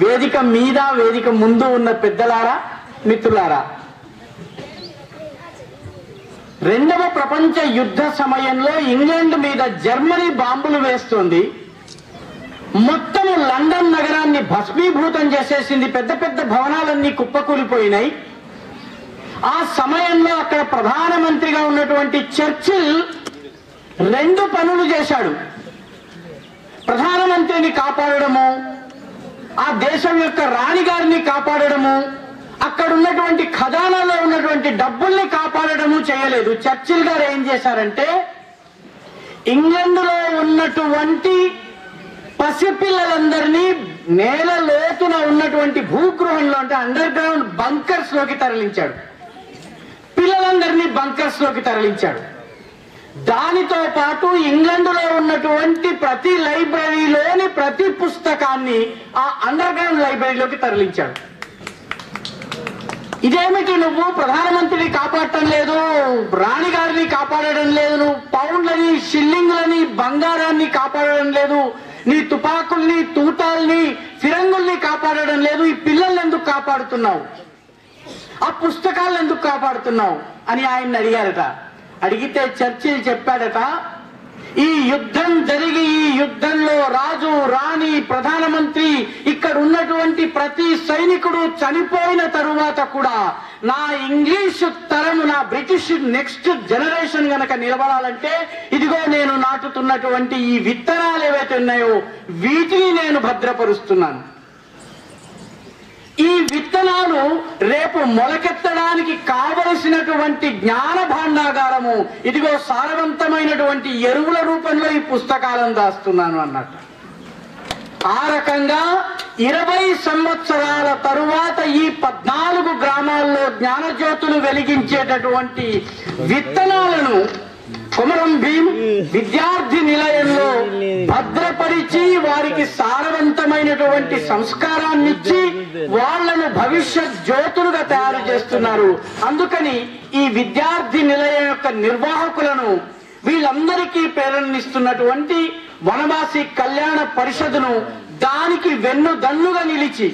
వేదిక మీద వేదిక ముందు ఉన్న పెద్దలారా, మిత్రులారా, రెండవ ప్రపంచ యుద్ధ సమయంలో ఇంగ్లాండ్ మీద జర్మనీ బాంబులు వేస్తోంది. మొత్తం లండన్ నగరాన్ని భస్మీభూతం చేసేసింది. పెద్ద పెద్ద భవనాలన్నీ కుప్పకూలిపోయినాయి. ఆ సమయంలో అక్కడ ప్రధానమంత్రిగా ఉన్నటువంటి చర్చిల్ రెండు పనులు చేశాడు. ప్రధానమంత్రిని కాపాడడము, ఆ దేశం యొక్క రాణిగారిని కాపాడడము, అక్కడ ఉన్నటువంటి ఖజానాలో ఉన్నటువంటి డబ్బుల్ని కాపాడడము చేయలేదు. చర్చిల్ గారు ఏం చేశారంటే, ఇంగ్లాండ్లో ఉన్నటువంటి పసిపిల్లలందరినీ నేల లోతున ఉన్నటువంటి భూగృహంలో అంటే అండర్ గ్రౌండ్ బంకర్స్ లోకి తరలించాడు. పిల్లలందరినీ బంకర్స్ లోకి తరలించాడు. దానితో పాటు ఇంగ్లాండ్లో ఉన్నటువంటి ప్రతి లైబ్రరీలోని ప్రతి పుస్తకాన్ని ఆ అండర్ గ్రౌండ్ లైబ్రరీలోకి తరలించాడు. ఇదేమిటి, నువ్వు ప్రధానమంత్రిని కాపాడటం లేదు, రాణిగారిని కాపాడడం లేదు, నువ్వు పౌండ్లని, షిల్లింగ్లని, బంగారాన్ని కాపాడడం లేదు, నీ తుపాకుల్ని, తూటాల్ని, ఫిరంగుల్ని కాపాడడం లేదు, ఈ పిల్లల్ని ఎందుకు కాపాడుతున్నావు, ఆ పుస్తకాలను ఎందుకు కాపాడుతున్నావు అని ఆయన్ని అడిగారట. అడిగితే చర్చిల్ చెప్పాడట, ఈ యుద్ధం జరిగి ఈ యుద్ధంలో రాజు, రాణి, ప్రధానమంత్రి, ఇక్కడ ఉన్నటువంటి ప్రతి సైనికుడు చనిపోయిన తరువాత కూడా నా ఇంగ్లీషు తరము, నా బ్రిటిష్ నెక్స్ట్ జనరేషన్ గనక నిలబడాలంటే ఇదిగో నేను నాటుతున్నటువంటి ఈ విత్తనాలు ఏవైతే ఉన్నాయో వీటిని నేను భద్రపరుస్తున్నాను. ఈ విత్తనాలు రేపు మొలకెత్తడానికి కావలసినటువంటి జ్ఞాన భాండాగారము, ఇదిగో సారవంతమైనటువంటి ఎరువుల రూపంలో ఈ పుస్తకాలను దాస్తున్నాను అన్నట్టు. ఆ రకంగా 20 సంవత్సరాల తరువాత ఈ 14 గ్రామాల్లో జ్ఞానజ్యోతులు వెలిగించేటటువంటి విత్తనాలను కొమరం భీం విద్యార్థి నిలయంలో భద్రపరిచి వారికి సారవంతమైనటువంటి సంస్కారాన్ని ఇచ్చి వాళ్లను భవిష్యత్ జ్యోతులుగా తయారు చేస్తున్నారు. అందుకని ఈ విద్యార్థి నిలయం యొక్క నిర్వాహకులను, వీళ్ళందరికీ ప్రేరణనిస్తున్నటువంటి వనవాసి కళ్యాణ పరిషత్ను దానికి వెన్నుదన్నుగా నిలిచి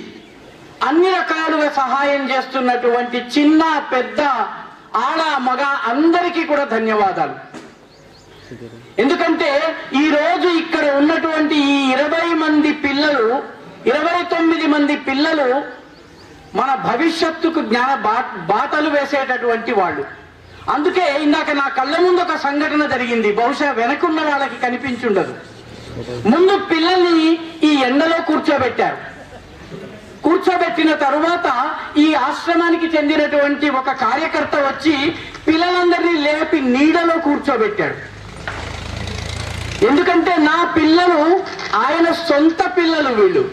అన్ని రకాలుగా సహాయం చేస్తున్నటువంటి చిన్న పెద్ద ఆడ మగ అందరికీ కూడా ధన్యవాదాలు. ఎందుకంటే ఈ రోజు ఇక్కడ ఉన్నటువంటి ఈ 20 మంది పిల్లలు, 29 మంది పిల్లలు మన భవిష్యత్తుకు జ్ఞాన బాటలు వేసేటటువంటి వాళ్ళు. అందుకే ఇందాక నా కళ్ళ ముందు ఒక సంఘటన జరిగింది, బహుశా వెనకున్న వాళ్ళకి కనిపించుండదు. ముందు పిల్లల్ని ఈ ఎండలో కూర్చోబెట్టారు. కూర్చోబెట్టిన తరువాత ఈ ఆశ్రమానికి చెందినటువంటి ఒక కార్యకర్త వచ్చి పిల్లలందరినీ లేపి నీడలో కూర్చోబెట్టాడు. ఎందుకంటే నా పిల్లలు ఆయన సొంత పిల్లలు,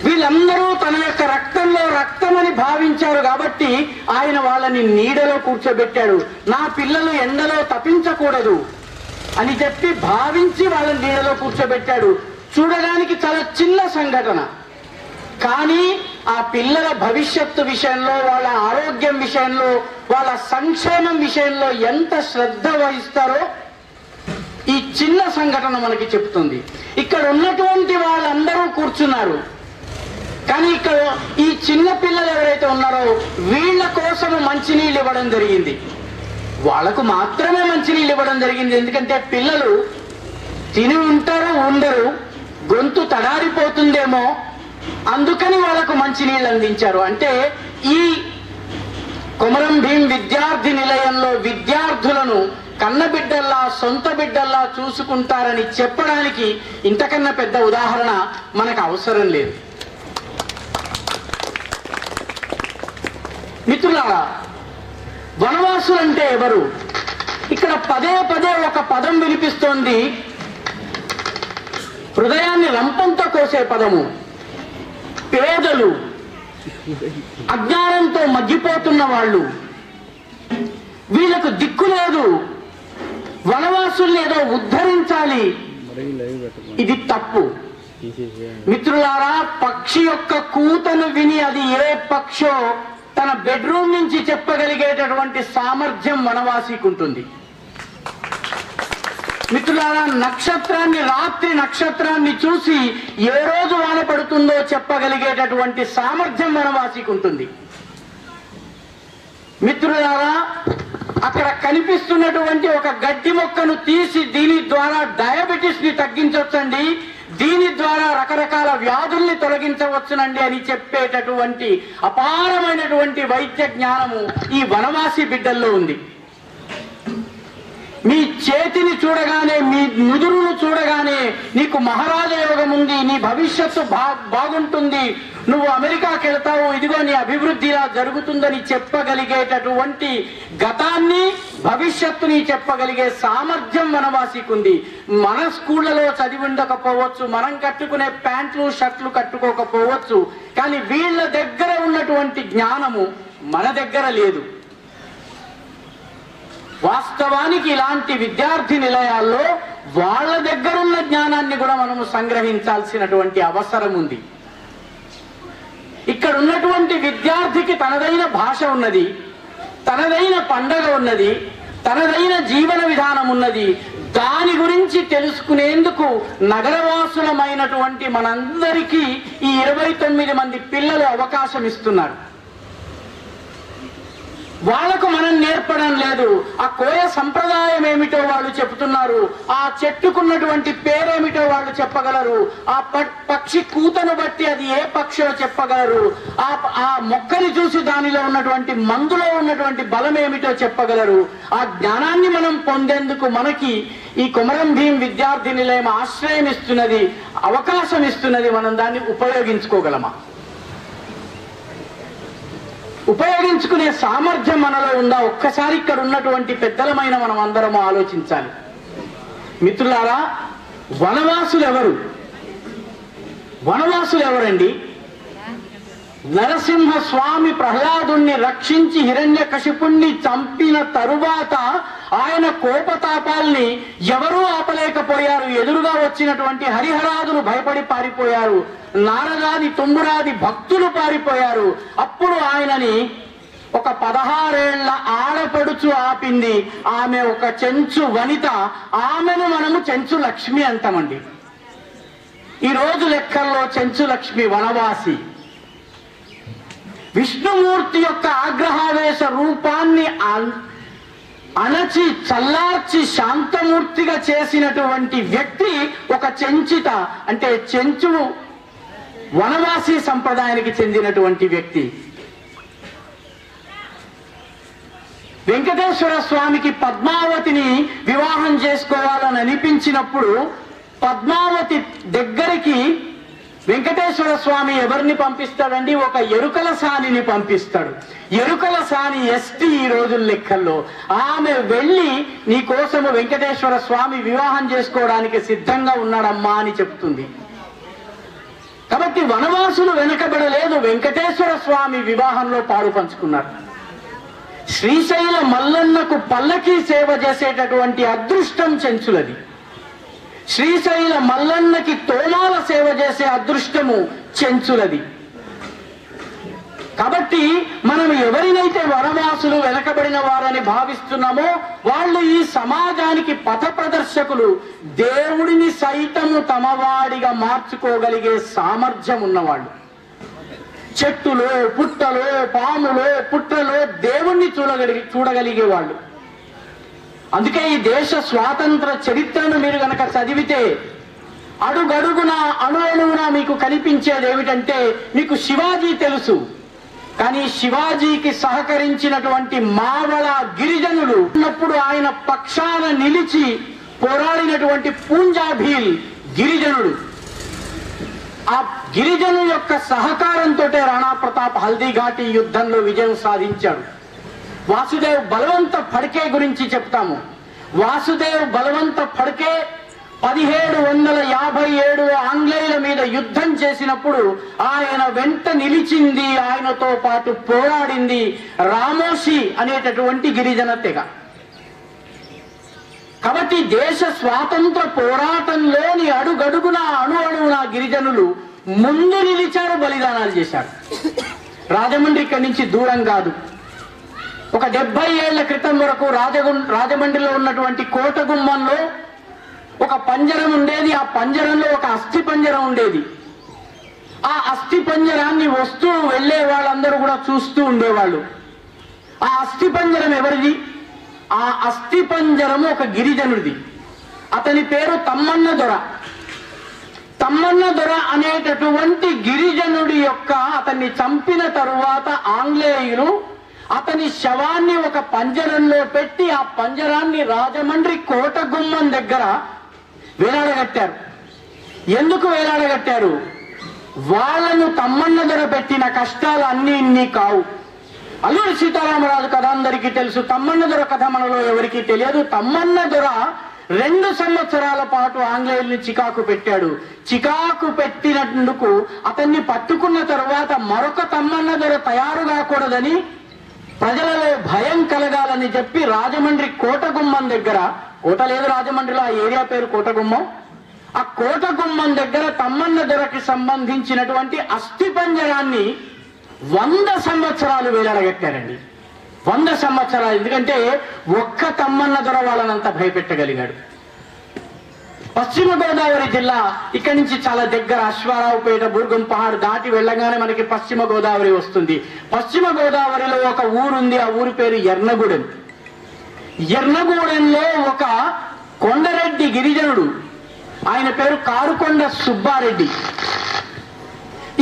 వీళ్ళందరూ తన యొక్క రక్తంలో రక్తమని భావించారు కాబట్టి ఆయన వాళ్ళని నీడలో కూర్చోబెట్టాడు. నా పిల్లలు ఎండలో తప్పించకూడదు అని చెప్పి భావించి వాళ్ళని నీడలో కూర్చోబెట్టాడు. చూడడానికి చాలా చిన్న సంఘటన, కానీ ఆ పిల్లల భవిష్యత్తు విషయంలో, వాళ్ళ ఆరోగ్యం విషయంలో, వాళ్ళ సంక్షేమం విషయంలో ఎంత శ్రద్ధ వహిస్తారో ఈ చిన్న సంఘటన మనకి చెప్తుంది. ఇక్కడ ఉన్నటువంటి వాళ్ళందరూ కూర్చున్నారు, కానీ ఇక్కడ ఈ చిన్న పిల్లలు ఎవరైతే ఉన్నారో వీళ్ళ కోసము మంచినీళ్ళు ఇవ్వడం జరిగింది. వాళ్లకు మాత్రమే మంచినీళ్ళు ఇవ్వడం జరిగింది. ఎందుకంటే పిల్లలు తిని ఉంటారు, ఉండరు, గొంతు తడారిపోతుందేమో, అందుకని వాళ్ళకు మంచినీళ్ళు అందించారు. అంటే ఈ కొమరం భీం విద్యార్థి నిలయంలో విద్యార్థులను కన్నబిడ్డల్లా, సొంత బిడ్డల్లా చూసుకుంటారని చెప్పడానికి ఇంతకన్నా పెద్ద ఉదాహరణ మనకు అవసరం లేదు. మిత్రులారా, వనవాసులంటే ఎవరు? ఇక్కడ పదే పదే ఒక పదం వినిపిస్తోంది, హృదయాన్ని రంపంతో కోసే పదము. పేదలు, అజ్ఞానంతో మగ్గిపోతున్న వాళ్ళు, వీళ్ళకు దిక్కు లేదు, వనవాసుల్ని ఏదో ఉద్ధరించాలి, ఇది తప్పు. మిత్రులారా, పక్షి యొక్క కూతను విని అది ఏ పక్షో తన బెడ్రూమ్ నుంచి చెప్పగలిగేటటువంటి సామర్థ్యం వనవాసికి ఉంటుంది. మిత్రులారా, నక్షత్రాన్ని, రాత్రి నక్షత్రాన్ని చూసి ఏ రోజు వాన పడుతుందో చెప్పగలిగేటటువంటి సామర్థ్యం వనవాసికి ఉంటుంది. మిత్రులారా, అక్కడ కనిపిస్తున్నటువంటి ఒక గడ్డి మొక్కను తీసి దీని ద్వారా డయాబెటిస్ ని తగ్గించవచ్చండి, దీని ద్వారా రకరకాల వ్యాధుల్ని తొలగించవచ్చునండి అని చెప్పేటటువంటి అపారమైనటువంటి వైద్య జ్ఞానము ఈ వనవాసి బిడ్డల్లో ఉంది. మీ చేతిని చూడగానే, మీ నుదురును చూడగానే నీకు మహారాజ యోగం ఉంది, నీ భవిష్యత్తు బాగుంటుంది, నువ్వు అమెరికాకి వెళ్తావు, ఇదిగో నీ అభివృద్ధి ఇలా జరుగుతుందని చెప్పగలిగేటటువంటి గతాన్ని, భవిష్యత్తుని చెప్పగలిగే సామర్థ్యం వనవాసికి ఉంది. మన స్కూళ్లలో చదివి ఉండకపోవచ్చు, మనం కట్టుకునే ప్యాంట్లు షర్ట్లు కట్టుకోకపోవచ్చు, కానీ వీళ్ళ దగ్గర ఉన్నటువంటి జ్ఞానము మన దగ్గర లేదు. వాస్తవానికి ఇలాంటి విద్యార్థి నిలయాల్లో వాళ్ళ దగ్గరున్న జ్ఞానాన్ని కూడా మనము సంగ్రహించాల్సినటువంటి అవసరం ఉంది. ఇక్కడ ఉన్నటువంటి విద్యార్థికి తనదైన భాష ఉన్నది, తనదైన పండగ ఉన్నది, తనదైన జీవన విధానం ఉన్నది. దాని గురించి తెలుసుకునేందుకు నగరవాసులమైనటువంటి మనందరికీ ఈ 29 మంది పిల్లలు అవకాశం ఇస్తున్నారు. వాళ్లకు మనం నేర్పడం లేదు. ఆ కోయ సంప్రదాయం ఏమిటో వాళ్ళు చెప్తున్నారు, ఆ చెట్టుకున్నటువంటి పేరేమిటో వాళ్ళు చెప్పగలరు, ఆ పక్షి కూతను బట్టి అది ఏ పక్షో చెప్పగలరు, ఆ మొక్కని చూసి దానిలో ఉన్నటువంటి మందులో ఉన్నటువంటి బలం ఏమిటో చెప్పగలరు. ఆ జ్ఞానాన్ని మనం పొందేందుకు మనకి ఈ కొమరం భీం విద్యార్థి నిలయం ఆశ్రయం ఇస్తున్నది, అవకాశం ఇస్తున్నది. మనం దాన్ని ఉపయోగించుకోగలమా? ఉపయోగించుకునే సామర్థ్యం మనలో ఉందా? ఒక్కసారి ఇక్కడ ఉన్నటువంటి పెద్దలమైన మనం అందరం ఆలోచించాలి. మిత్రులారా, వనవాసులు ఎవరు? వనవాసులు ఎవరండి? నరసింహస్వామి ప్రహ్లాదుణ్ణి రక్షించి హిరణ్యకశిపుణ్ణి చంపిన తరువాత ఆయన కోపతాపాల్ని ఎవరూ ఆపలేకపోయారు. ఎదురుగా వచ్చినటువంటి హరిహరాదులు భయపడి పారిపోయారు, నారదాది తుంబురాది భక్తులు పారిపోయారు. అప్పుడు ఆయనని ఒక 16 ఏళ్ల ఆడపడుచు ఆపింది. ఆమె ఒక చెంచు వనిత. ఆమెను మనము చెంచు లక్ష్మి అంటామండి. ఈ రోజు లెక్కల్లో చెంచు లక్ష్మి వనవాసి. విష్ణుమూర్తి యొక్క ఆగ్రహావేశ రూపాన్ని అణచి చల్లార్చి శాంతమూర్తిగా చేసినటువంటి వ్యక్తి ఒక చెంచిత, అంటే చెంచు వనవాసి సంప్రదాయానికి చెందినటువంటి వ్యక్తి. వెంకటేశ్వర స్వామికి పద్మావతిని వివాహం చేసుకోవాలని అనిపించినప్పుడు పద్మావతి దగ్గరికి వెంకటేశ్వర స్వామి ఎవరిని పంపిస్తాడండి? ఒక ఎరుకల సానిని పంపిస్తాడు. ఎరుకల సాని ఎస్టీ ఈ రోజుల లెక్కల్లో. ఆమె వెళ్ళి నీ కోసము వెంకటేశ్వర స్వామి వివాహం చేసుకోవడానికి సిద్ధంగా ఉన్నాడమ్మా అని చెప్తుంది. కాబట్టి వనవాసులు వెనకబడలేదు, వెంకటేశ్వర స్వామి వివాహంలో పాలు పంచుకున్నారు. శ్రీశైల మల్లన్నకు పల్లకి సేవ చేసేటటువంటి అదృష్టం చెంచులది. శ్రీశైల మల్లన్నకి తోమాల సేవ చేసే అదృష్టము చెంచులది. కాబట్టి మనం ఎవరినైతే వనవాసులు వెనకబడిన వారని భావిస్తున్నామో వాళ్ళు ఈ సమాజానికి పథ ప్రదర్శకులు. దేవుడిని సైతము తమవాడిగా మార్చుకోగలిగే సామర్థ్యం ఉన్నవాళ్ళు. చెట్టులో, పుట్టలో, పాములో, పుట్టలో దేవుణ్ణి చూడగలిగే వాళ్ళు. అందుకే ఈ దేశ స్వాతంత్ర చరిత్రను మీరు గనక చదివితే అడుగడుగున అణువున మీకు కనిపించేది ఏమిటంటే, మీకు శివాజీ తెలుసు, కానీ శివాజీకి సహకరించినటువంటి మావళ గిరిజనులు ఉన్నప్పుడు ఆయన పక్షాన నిలిచి పోరాడినటువంటి పూంజాభీల్ గిరిజనుడు. ఆ గిరిజను యొక్క సహకారంతో రాణా ప్రతాప్ హల్దీఘాటి యుద్ధంలో విజయం సాధించాడు. వాసుదేవ్ బలవంత ఫడ్కే గురించి చెప్తాము. వాసుదేవ్ బలవంత ఫడ్కే 1757 ఆంగ్లేయుల మీద యుద్ధం చేసినప్పుడు ఆయన వెంట నిలిచింది, ఆయనతో పాటు పోరాడింది రామోషి అనేటటువంటి గిరిజన తెగ. కాబట్టి దేశ స్వాతంత్ర పోరాటంలోని అడుగడుగున అణువున గిరిజనులు ముందు నిలిచారు, బలిదానాలు చేశారు. రాజమండ్రి ఇక్కడి నుంచి దూరం కాదు. ఒక 70 ఏళ్ల క్రితం వరకు రాజమండ్రిలో ఉన్నటువంటి కోటగుమ్మంలో ఒక పంజరం ఉండేది. ఆ పంజరంలో ఒక అస్థి పంజరం ఉండేది. ఆ అస్థి పంజరాన్ని వస్తూ వెళ్లే వాళ్ళందరూ కూడా చూస్తూ ఉండేవాళ్ళు. ఆ అస్థి పంజరం ఎవరిది? ఆ అస్థి పంజరము ఒక గిరిజనుడిది. అతని పేరు తమ్మన్న దొర. తమ్మన్న దొర అనేటటువంటి గిరిజనుడి యొక్క అతన్ని చంపిన తరువాత ఆంగ్లేయులు అతని శవాన్ని ఒక పంజరంలో పెట్టి ఆ పంజరాన్ని రాజమండ్రి కోట గుమ్మం దగ్గర వేలాడగట్టారు. ఎందుకు వేలాడగట్టారు? వాళ్ళను తమ్మన్న దొర పెట్టిన కష్టాలు అన్నీ ఇన్ని కావు. అల్లూరి సీతారామరాజు కథ అందరికీ తెలుసు. తమ్మన్న దొర కథ మనలో ఎవరికీ తెలియదు. తమ్మన్న దొర 2 సంవత్సరాల పాటు ఆంగ్లేయుల్ని చికాకు పెట్టాడు. చికాకు పెట్టినందుకు అతన్ని పట్టుకున్న తరువాత మరొక తమ్మన్న దొర తయారు కాకూడదని, ప్రజలలో భయం కలగాలని చెప్పి రాజమండ్రి కోటగుమ్మం దగ్గర, కోట లేదు రాజమండ్రిలో, ఆ ఏరియా పేరు కోటగుమ్మం, ఆ కోటగుమ్మం దగ్గర తమ్మన్న దొరకి సంబంధించినటువంటి అస్థి పంజరాన్ని 100 సంవత్సరాలు వేలాడగట్టారండి. 100 సంవత్సరాలు. ఎందుకంటే ఒక్క తమ్మన్న దొర వాళ్ళనంతా భయపెట్టగలిగాడు. పశ్చిమ గోదావరి జిల్లా ఇక్కడి నుంచి చాలా దగ్గర. అశ్వారావుపేట, బూర్గం పహాడ్ దాటి వెళ్ళగానే మనకి పశ్చిమ గోదావరి వస్తుంది. పశ్చిమ గోదావరిలో ఒక ఊరుంది. ఆ ఊరి పేరు ఎర్నగూడెం. ఎర్నగూడెంలో ఒక కొండరెడ్డి గిరిజనుడు, ఆయన పేరు కారుకొండ సుబ్బారెడ్డి.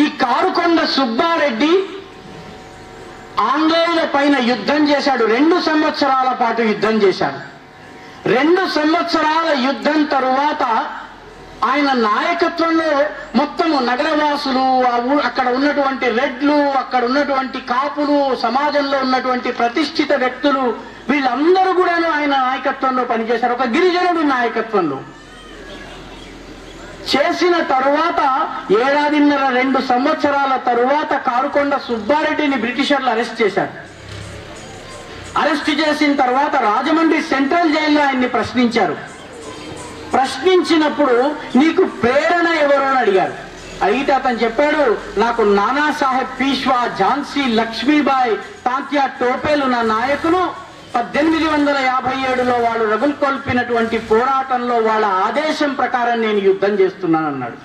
ఈ కారుకొండ సుబ్బారెడ్డి ఆంగ్లేయుల పైన యుద్ధం చేశాడు. 2 సంవత్సరాల పాటు యుద్ధం చేశాడు. 2 సంవత్సరాల యుద్ధం తరువాత ఆయన నాయకత్వంలో మొత్తము నగరవాసులు, అక్కడ ఉన్నటువంటి రెడ్లు, అక్కడ ఉన్నటువంటి కాపులు, సమాజంలో ఉన్నటువంటి ప్రతిష్ఠిత వ్యక్తులు, వీళ్ళందరూ కూడా ఆయన నాయకత్వంలో పనిచేశారు. ఒక గిరిజనుడి నాయకత్వంలో చేసిన తరువాత 1.5-2 సంవత్సరాల తరువాత కారుకొండ సుబ్బారెడ్డిని బ్రిటిషర్లు అరెస్ట్ చేశారు. అరెస్ట్ చేసిన తర్వాత రాజమండ్రి సెంట్రల్ జైల్లో ఆయన్ని ప్రశ్నించారు. ప్రశ్నించినప్పుడు నీకు ప్రేరణ ఎవరు అని అడిగారు. అడిగితే అతను చెప్పాడు, నాకు నానాసాహెబ్ పీష్వా, ఝాన్సీ లక్ష్మీబాయి, తాంత్యా టోపేలు నా నాయకులు. 1857లో వాళ్ళు రగులుకొల్పినటువంటి పోరాటంలో వాళ్ళ ఆదేశం ప్రకారం నేను యుద్ధం చేస్తున్నానన్నాడు.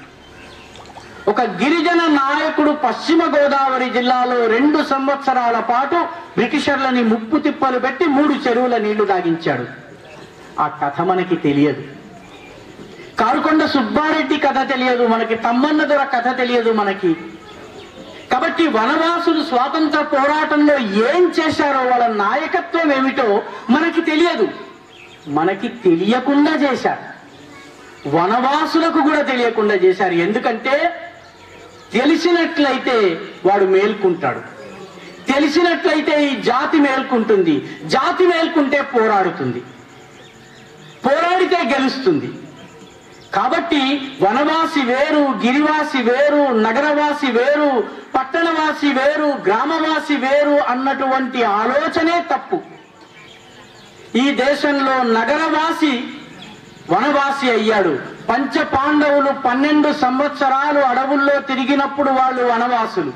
ఒక గిరిజన నాయకుడు పశ్చిమ గోదావరి జిల్లాలో 2 సంవత్సరాల పాటు బ్రిటిషర్లని ముప్పు తిప్పలు పెట్టి 3 చెరువుల నీళ్లు తాగించాడు. ఆ కథ మనకి తెలియదు. కారుకొండ సుబ్బారెడ్డి కథ తెలియదు మనకి. తమ్మన్న దొర కథ తెలియదు మనకి. కాబట్టి వనవాసులు స్వాతంత్ర పోరాటంలో ఏం చేశారో, వాళ్ళ నాయకత్వం ఏమిటో మనకి తెలియదు. మనకి తెలియకుండా చేశారు. వనవాసులకు కూడా తెలియకుండా చేశారు. ఎందుకంటే తెలిసినట్లయితే వాడు మేల్కుంటాడు. తెలిసినట్లయితే ఈ జాతి మేల్కుంటుంది. జాతి మేల్కుంటే పోరాడుతుంది. పోరాడితే గెలుస్తుంది. కాబట్టి వనవాసి వేరు, గిరివాసి వేరు, నగరవాసి వేరు, పట్టణవాసి వేరు, గ్రామవాసి వేరు అన్నటువంటి ఆలోచనే తప్పు. ఈ దేశంలో నగరవాసి వనవాసి అయ్యాడు. పంచ పాండవులు 12 సంవత్సరాలు అడవుల్లో తిరిగినప్పుడు వాళ్ళు వనవాసులు.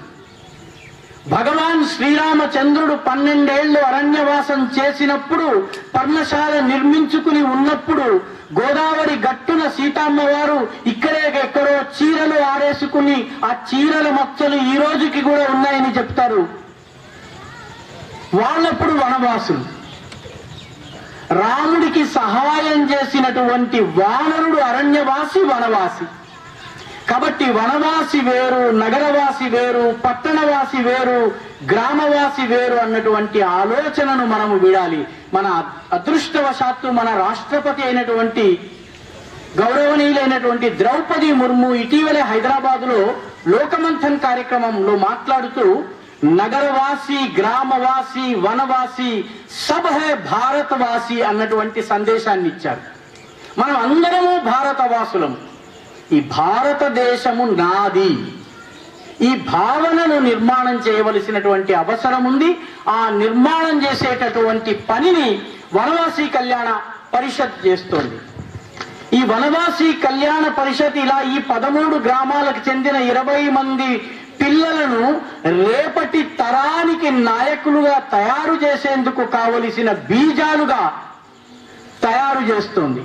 భగవాన్ శ్రీరామచంద్రుడు 12 ఏళ్లు అరణ్యవాసం చేసినప్పుడు, పర్ణశాల నిర్మించుకుని ఉన్నప్పుడు, గోదావరి గట్టున సీతమ్మ వారు ఇక్కడే ఎక్కడో చీరలు ఆరేసుకుని ఆ చీరల మచ్చలు ఈ రోజుకి కూడా ఉన్నాయని చెప్తారు. వాళ్ళప్పుడు వనవాసులు. రాముడికి సహాయం చేసినటువంటి వానరుడు అరణ్యవాసి, వనవాసి. కాబట్టి వనవాసి వేరు, నగరవాసి వేరు, పట్టణవాసి వేరు, గ్రామవాసి వేరు అన్నటువంటి ఆలోచనను మనము విడాలి. మన అదృష్టవశాత్తు మన రాష్ట్రపతి అయినటువంటి గౌరవనీయులైనటువంటి ద్రౌపది ముర్ము ఇటీవలే హైదరాబాదులో లోకమంథన్ కార్యక్రమంలో మాట్లాడుతూ నగరవాసి, గ్రామవాసి, వనవాసి సబ్ హై భారతవాసి అన్నటువంటి సందేశాన్ని ఇచ్చారు. మనం అందరము భారతవాసులము. ఈ భారతదేశము నాది. ఈ భావనను నిర్మాణం చేయవలసినటువంటి అవసరం ఉంది. ఆ నిర్మాణం చేసేటటువంటి పనిని వనవాసి కళ్యాణ పరిషత్ చేస్తోంది. ఈ వనవాసి కళ్యాణ పరిషత్ ఇలా ఈ 13 గ్రామాలకు చెందిన 20 మంది పిల్లలను రేపటి తరానికి నాయకులుగా తయారు చేసేందుకు కావలసిన బీజాలుగా తయారు చేస్తోంది.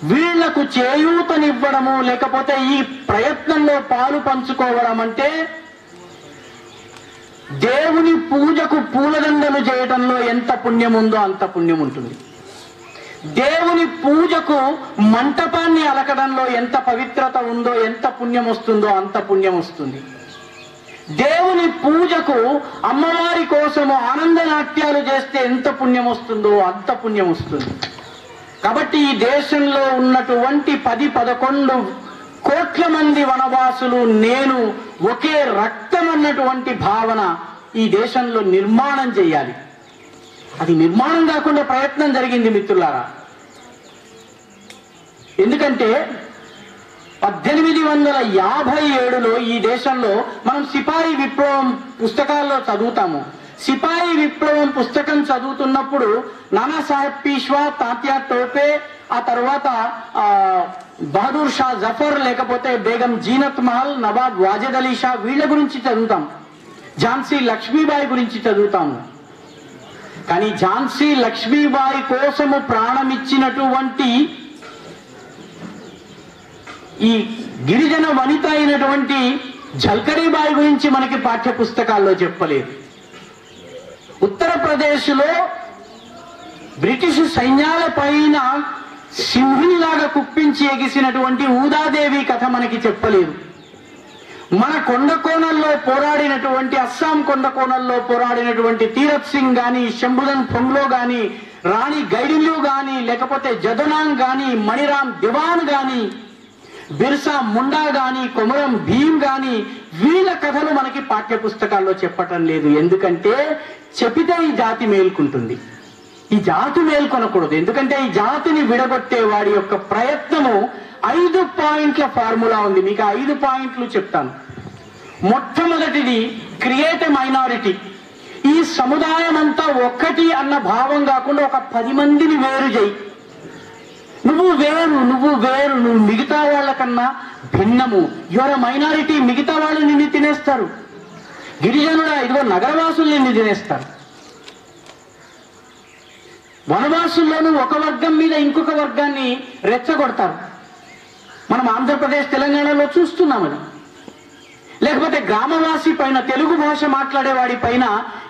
వీళ్లకు చేయూతనివ్వడము లేకపోతే ఈ ప్రయత్నంలో పాలు పంచుకోవడం అంటే దేవుని పూజకు పూలదండలు చేయడంలో ఎంత పుణ్యం ఉందో అంత పుణ్యం ఉంటుంది. దేవుని పూజకు మంటపాన్ని అలకడంలో ఎంత పవిత్రత ఉందో, ఎంత పుణ్యం వస్తుందో అంత పుణ్యం వస్తుంది. దేవుని పూజకు అమ్మవారి కోసము ఆనందనాట్యాలు చేస్తే ఎంత పుణ్యం వస్తుందో అంత పుణ్యం వస్తుంది. కాబట్టి ఈ దేశంలో ఉన్నటువంటి 10-11 కోట్ల మంది వనవాసులు నేను ఒకే రక్తం అన్నటువంటి భావన ఈ దేశంలో నిర్మాణం చేయాలి. అది నిర్మాణం కాకుండా ప్రయత్నం జరిగింది మిత్రులారా. ఎందుకంటే 1857లో ఈ దేశంలో మనం సిపాయి విప్లవం పుస్తకాల్లో చదువుతాము. సిపాయి విప్లవం పుస్తకం చదువుతున్నప్పుడు నానాసాహెబ్ పీష్వా, తాత్యా టోపే, ఆ తర్వాత బహదూర్ షా జఫర్, లేకపోతే బేగం జీనత్ మహల్, నవాబ్ వాజెద్ అలీ షా, వీళ్ళ గురించి చదువుతాం. ఝాన్సీ లక్ష్మీబాయి గురించి చదువుతాము. కానీ ఝాన్సీ లక్ష్మీబాయి కోసము ప్రాణమిచ్చినటువంటి ఈ గిరిజన వనిత అయినటువంటి ఝల్కరీబాయి గురించి మనకి పాఠ్య పుస్తకాల్లో చెప్పలేదు. ఉత్తరప్రదేశ్లో బ్రిటిష్ సైన్యాల పైన సింహిలాగా కుప్పించి ఎగిసినటువంటి ఊదాదేవి కథ మనకి చెప్పలేదు. మన కొండకోణంలో పోరాడినటువంటి, అస్సాం కొండకోణంలో పోరాడినటువంటి తీరత్ సింగ్ గాని, శంభుధన్ ఫొంగ్లో గాని, రాణి గైడిల్యూ గాని, లేకపోతే జదనాంగ్ గాని, మణిరామ్ దివాన్ గాని, బిర్సా ముండా గాని, కొమరం భీమ్ గాని, వీళ్ళ కథలు మనకి పాఠ్య పుస్తకాల్లో చెప్పటం లేదు. ఎందుకంటే చెప్పితే ఈ జాతి మేల్కుంటుంది. ఈ జాతి మేల్కొనకూడదు. ఎందుకంటే ఈ జాతిని విడగొట్టే వాడి యొక్క ప్రయత్నము 5 పాయింట్ల ఫార్ములా ఉంది. మీకు 5 పాయింట్లు చెప్తాను. మొట్టమొదటిది క్రియేట్ ఎ మైనారిటీ. ఈ సముదాయం అంతా ఒక్కటి అన్న భావం కాకుండా ఒక 10 మందిని వేరు చేయి. నువ్వు వేరు, నువ్వు మిగతా వాళ్ళకన్నా భిన్నము. Your minority. మిగతా వాళ్ళు నిన్ను తినేస్తారు. గిరిజనుడా, ఇదిగో నగరవాసులు నిన్ను తినేస్తారు. వనవాసుల్లోనూ ఒక వర్గం మీద ఇంకొక వర్గాన్ని రెచ్చగొడతారు. మనం ఆంధ్రప్రదేశ్, తెలంగాణలో చూస్తున్నాం అది. లేకపోతే గ్రామవాసి పైన, తెలుగు భాష మాట్లాడేవాడి పైన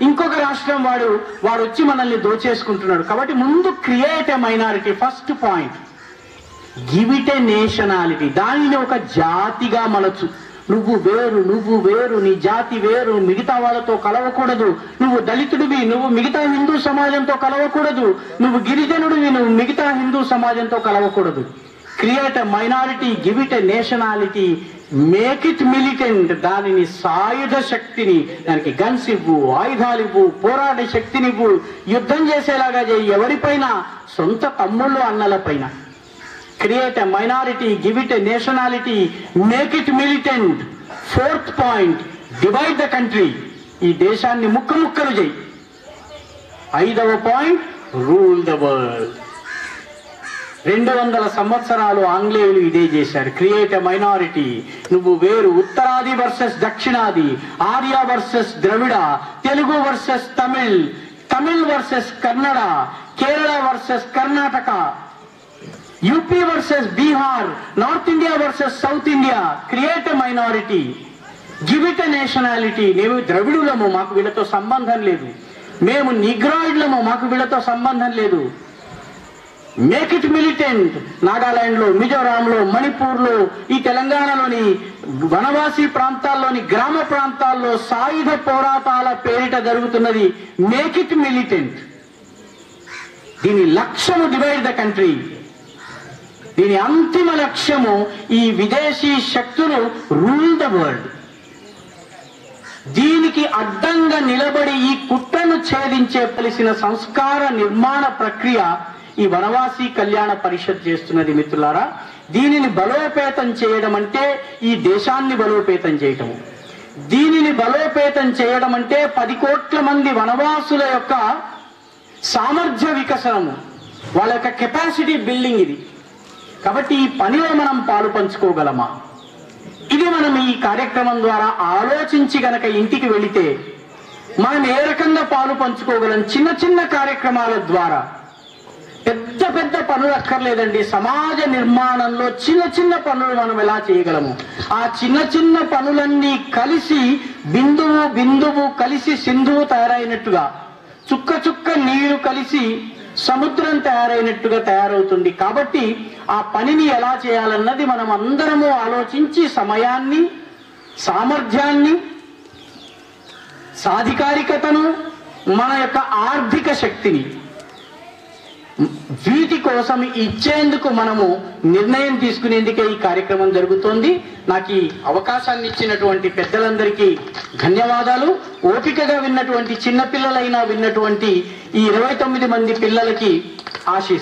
ఇంకొక రాష్ట్రం వాడు వచ్చి మనల్ని దోచేసుకుంటున్నాడు. కాబట్టి ముందు create a minority. First point. Give it a nationality. దానిని ఒక జాతిగా మలచు. నువ్వు వేరు, నీ జాతి వేరు, మిగతా వాళ్ళతో కలవకూడదు. నువ్వు దళితుడివి, నువ్వు మిగతా హిందూ సమాజంతో కలవకూడదు. నువ్వు గిరిజనుడివి, నువ్వు మిగతా హిందూ సమాజంతో కలవకూడదు. Create a minority, give it a nationality, make it militant. దానిని సాయుధ శక్తిని, దానికి గన్స్ ఇవ్వు, ఆయుధాలు ఇవ్వు, పోరాడే శక్తినివ్వు, యుద్ధం చేసేలాగా చేయి. ఎవరిపైన? సొంత తమ్ముళ్ళు అన్నల పైన. Create a minority, give it a nationality, make it militant. 4th point, divide the country. ఈ దేశాన్ని ముక్కలు చేయి. 5వ పాయింట్, రూల్ ద వరల్డ్. 200 సంవత్సరాలు ఆంగ్లేయులు ఇదే చేశారు. Create a minority. నువ్వు వేరు. ఉత్తరాది వర్సెస్ దక్షిణాది, Arya versus Dravida, Telugu versus Tamil versus Kannada, Kerala versus Karnataka, UP versus Bihar, north India versus south India. Create a minority, give it a nationality. మేము ద్రవిడులము, మాకు వీళ్ళతో సంబంధం లేదు. మేము నిగ్రాయిడ్లము, మాకు వీళ్ళతో సంబంధం లేదు. Make it militant. నాగాలాండ్లో, మిజోరాంలో, మణిపూర్లో, ఈ తెలంగాణలోని వనవాసీ ప్రాంతాల్లోని గ్రామ ప్రాంతాల్లో సాయుధ పోరాటాల పేరిట జరుగుతున్నది. Make it militant. దీని లక్ష్యము డివైడ్ ద కంట్రీ. దీని అంతిమ లక్ష్యము ఈ విదేశీ శక్తులు రూల్ ద వరల్డ్. దీనికి అడ్డంగా నిలబడి ఈ కుట్రను ఛేదించవలసిన సంస్కార నిర్మాణ ప్రక్రియ ఈ వనవాసీ కళ్యాణ పరిషత్ చేస్తున్నది మిత్రులారా. దీనిని బలోపేతం చేయడం అంటే ఈ దేశాన్ని బలోపేతం చేయటము. దీనిని బలోపేతం చేయడం అంటే 10 కోట్ల మంది వనవాసుల యొక్క సామర్థ్య వికసనము, వాళ్ళ యొక్క కెపాసిటీ బిల్డింగ్ ఇది. కాబట్టి ఈ పనిలో మనం పాలు పంచుకోగలమా? ఇది మనం ఈ కార్యక్రమం ద్వారా ఆలోచించి గనక ఇంటికి వెళితే మనం ఏ రకంగా పాలు పంచుకోగలం? చిన్న చిన్న కార్యక్రమాల ద్వారా పెద్ద పెద్ద పనులు అక్కర్లేదండి. సమాజ నిర్మాణంలో చిన్న చిన్న పనులు మనం ఎలా చేయగలము? ఆ చిన్న చిన్న పనులన్నీ కలిసి బిందువు బిందువు కలిసి సింధువు తయారైనట్టుగా, చుక్క చుక్క నీరు కలిసి సముద్రం తయారైనట్టుగా తయారవుతుంది. కాబట్టి ఆ పనిని ఎలా చేయాలన్నది మనం అందరము ఆలోచించి సమయాన్ని, సామర్థ్యాన్ని, సాధికారికతను, మన యొక్క ఆర్థిక శక్తిని వీటి కోసం ఇచ్చేందుకు మనము నిర్ణయం తీసుకునేందుకే ఈ కార్యక్రమం జరుగుతోంది. నాకు ఈ అవకాశాన్ని ఇచ్చినటువంటి పెద్దలందరికీ ధన్యవాదాలు. ఓపికగా విన్నటువంటి చిన్నపిల్లలైనా విన్నటువంటి ఈ 29 మంది పిల్లలకి ఆశీస్సులు.